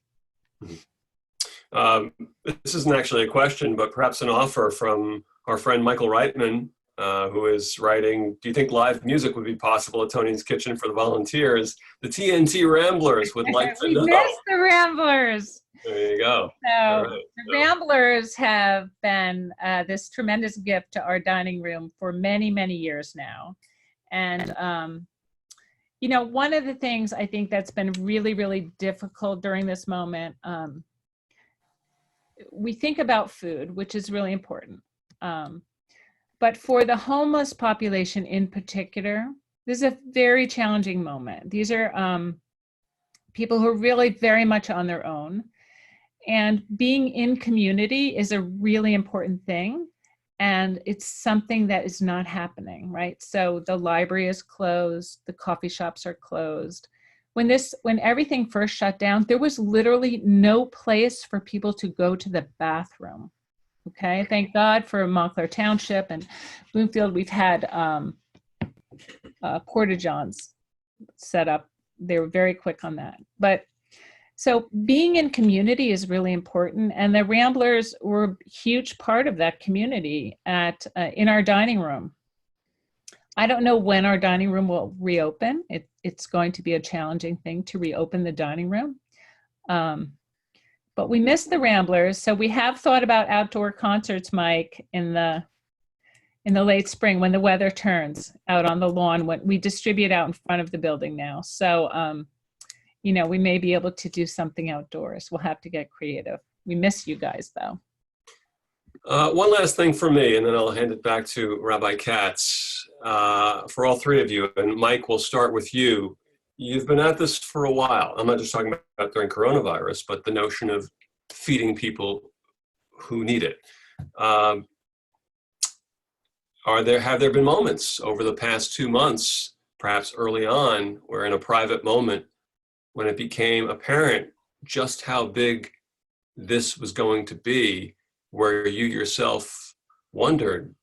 This isn't actually a question, but perhaps an offer from our friend Michael Reitman, who is writing, do you think live music would be possible at Toni's Kitchen for the volunteers? The TNT Ramblers would like to know. We missed the Ramblers. There you go. So right. The Ramblers have been this tremendous gift to our dining room for many, many years now. And, you know, one of the things I think that's been really, really difficult during this moment, we think about food, which is really important. But for the homeless population in particular, this is a very challenging moment. These are people who are really very much on their own. And being in community is a really important thing. And it's something that is not happening, right? So the library is closed, the coffee shops are closed. When everything first shut down, there was literally no place for people to go to the bathroom. Okay, thank God for Montclair Township and Bloomfield. We've had porta-johns set up. They were very quick on that. But so being in community is really important. And the Ramblers were a huge part of that community in our dining room. I don't know when our dining room will reopen. It's going to be a challenging thing to reopen the dining room. But we miss the Ramblers, so we have thought about outdoor concerts, Mike, in the late spring when the weather turns out on the lawn. When we distribute out in front of the building now, so you know, we may be able to do something outdoors. We'll have to get creative. We miss you guys, though. One last thing for me, and then I'll hand it back to Rabbi Katz. For all 3 of you, and Mike, we'll start with you. You've been at this for a while. I'm not just talking about during coronavirus, but the notion of feeding people who need it. have there been moments over the past 2 months, perhaps early on, where in a private moment, when it became apparent just how big this was going to be, where you yourself wondered,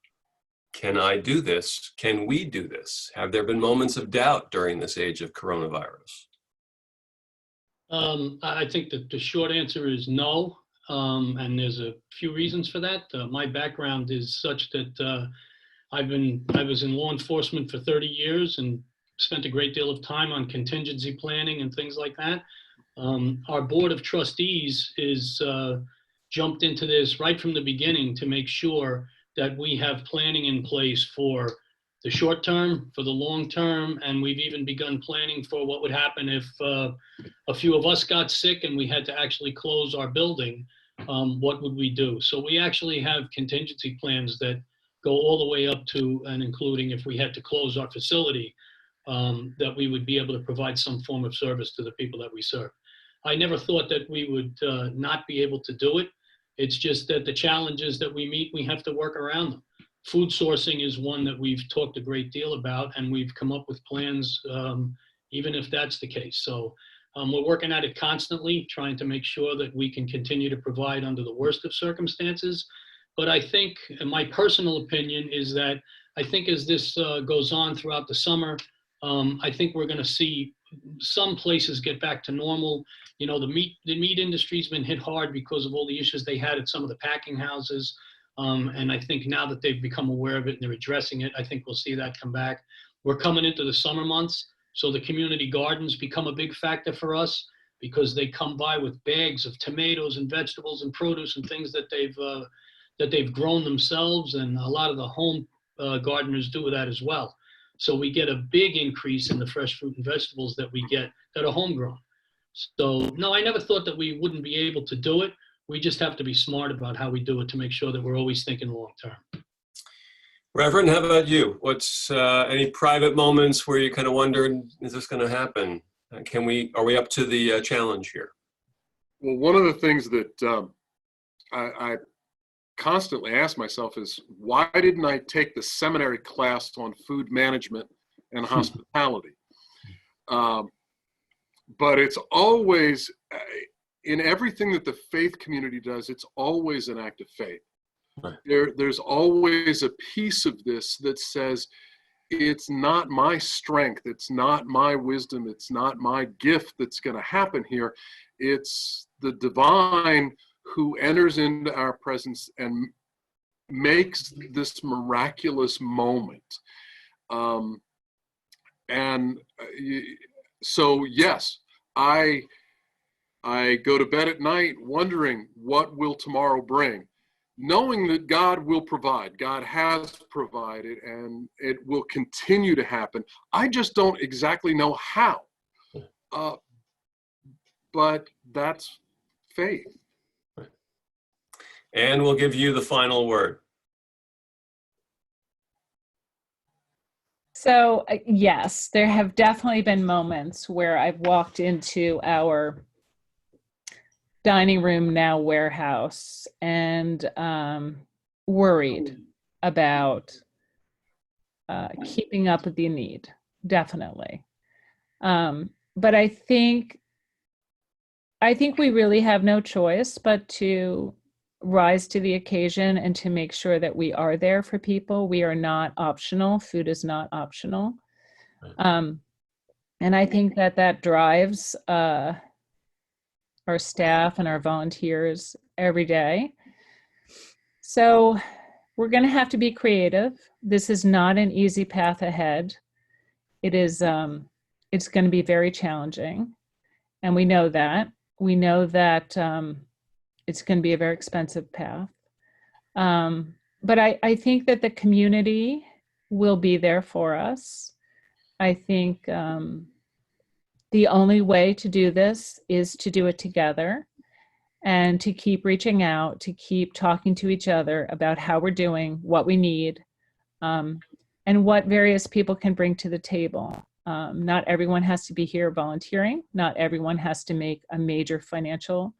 can I do this? Can we do this? Have there been moments of doubt during this age of coronavirus? I think that the short answer is no, and there's a few reasons for that. My background is such that I was in law enforcement for 30 years and spent a great deal of time on contingency planning and things like that. Our board of trustees is jumped into this right from the beginning to make sure that we have planning in place for the short term, for the long term, and we've even begun planning for what would happen if a few of us got sick and we had to actually close our building. What would we do? So we actually have contingency plans that go all the way up to and including if we had to close our facility, that we would be able to provide some form of service to the people that we serve. I never thought that we would not be able to do it. It's just that the challenges that we meet, we have to work around them. Food sourcing is one that we've talked a great deal about, and we've come up with plans, even if that's the case. So we're working at it constantly, trying to make sure that we can continue to provide under the worst of circumstances. But I think, and my personal opinion is that I think as this goes on throughout the summer, I think we're going to see some places get back to normal. You know, the meat industry's been hit hard because of all the issues they had at some of the packing houses. And I think now that they've become aware of it and they're addressing it, I think we'll see that come back. We're coming into the summer months, so the community gardens become a big factor for us because they come by with bags of tomatoes and vegetables and produce and things that they've grown themselves, and a lot of the home gardeners do that as well. So we get a big increase in the fresh fruit and vegetables that we get that are homegrown. So no, I never thought that we wouldn't be able to do it. We just have to be smart about how we do it to make sure that we're always thinking long term. Reverend, how about you? What's any private moments where you kind of wondered, is this going to happen? Are we up to the challenge here? Well, one of the things that I constantly ask myself is, why didn't I take the seminary class on food management and hospitality? But it's always, in everything that the faith community does, it's always an act of faith. Right. There's always a piece of this that says, it's not my strength, it's not my wisdom, it's not my gift that's going to happen here. It's the divine who enters into our presence and makes this miraculous moment. So yes, I go to bed at night wondering, what will tomorrow bring? Knowing that God will provide, God has provided, and it will continue to happen. I just don't exactly know how, but that's faith. And we'll give you the final word. So yes, there have definitely been moments where I've walked into our dining room now warehouse and worried about keeping up with the need, definitely. But I think we really have no choice but to rise to the occasion and to make sure that we are there for people. We are not optional. Food is not optional. And I think that drives our staff and our volunteers every day. So we're going to have to be creative. This is not an easy path ahead. It is, it's going to be very challenging. And we know that. We know that it's going to be a very expensive path. But I think that the community will be there for us. I think the only way to do this is to do it together and to keep reaching out, to keep talking to each other about how we're doing, what we need, and what various people can bring to the table. Not everyone has to be here volunteering. Not everyone has to make a major financial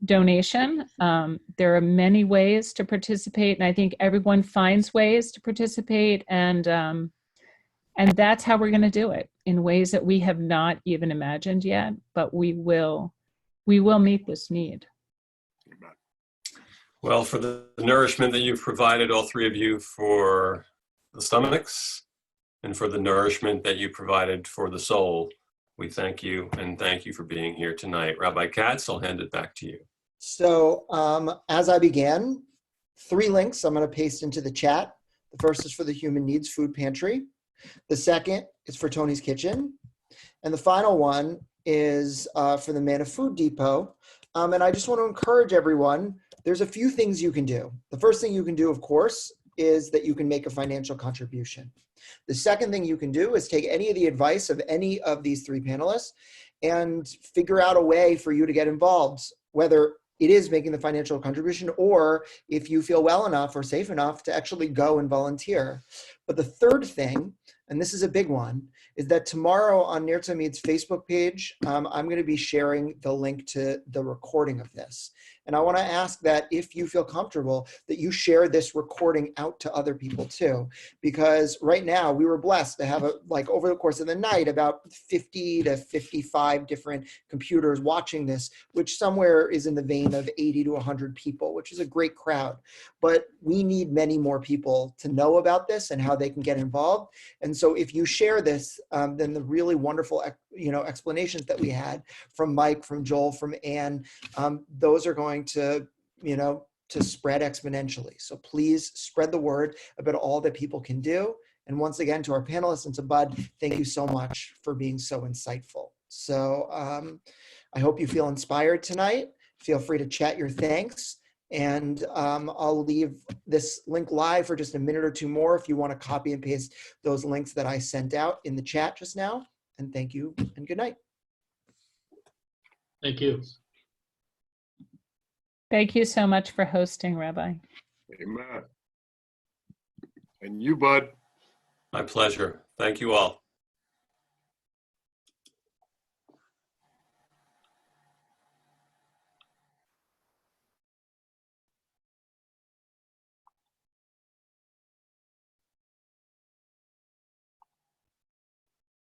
donation. There are many ways to participate, and I think everyone finds ways to participate, and that's how we're going to do it, in ways that we have not even imagined yet, but we will meet this need. Well, for the nourishment that you've provided, all three of you, for the stomachs and for the nourishment that you provided for the soul, we thank you, and thank you for being here tonight. Rabbi Katz, I'll hand it back to you. So as I began, 3 links I'm going to paste into the chat. The first is for the Human Needs Food Pantry. The second is for Toni's Kitchen. And the final one is for the Manna Food Depot. And I just want to encourage everyone, there's a few things you can do. The first thing you can do, of course, is that you can make a financial contribution. The second thing you can do is take any of the advice of any of these 3 panelists and figure out a way for you to get involved, whether it is making the financial contribution, or if you feel well enough or safe enough to actually go and volunteer. But the third thing, and this is a big one, is that tomorrow on Ner Tamid's Facebook page, I'm going to be sharing the link to the recording of this. And I want to ask that if you feel comfortable, that you share this recording out to other people too, because right now we were blessed to have over the course of the night, about 50 to 55 different computers watching this, which somewhere is in the vein of 80 to 100 people, which is a great crowd. But we need many more people to know about this and how they can get involved. And so if you share this, then the really wonderful explanations that we had from Mike, from Joel, from Anne, those are going to spread exponentially. So please spread the word about all that people can do. And once again, to our panelists and to Bud, thank you so much for being so insightful. So I hope you feel inspired tonight. Feel free to chat your thanks. And I'll leave this link live for just a minute or 2 more if you want to copy and paste those links that I sent out in the chat just now. And thank you and good night. Thank you. Thank you so much for hosting, Rabbi. Amen. And you, Bud. My pleasure. Thank you all.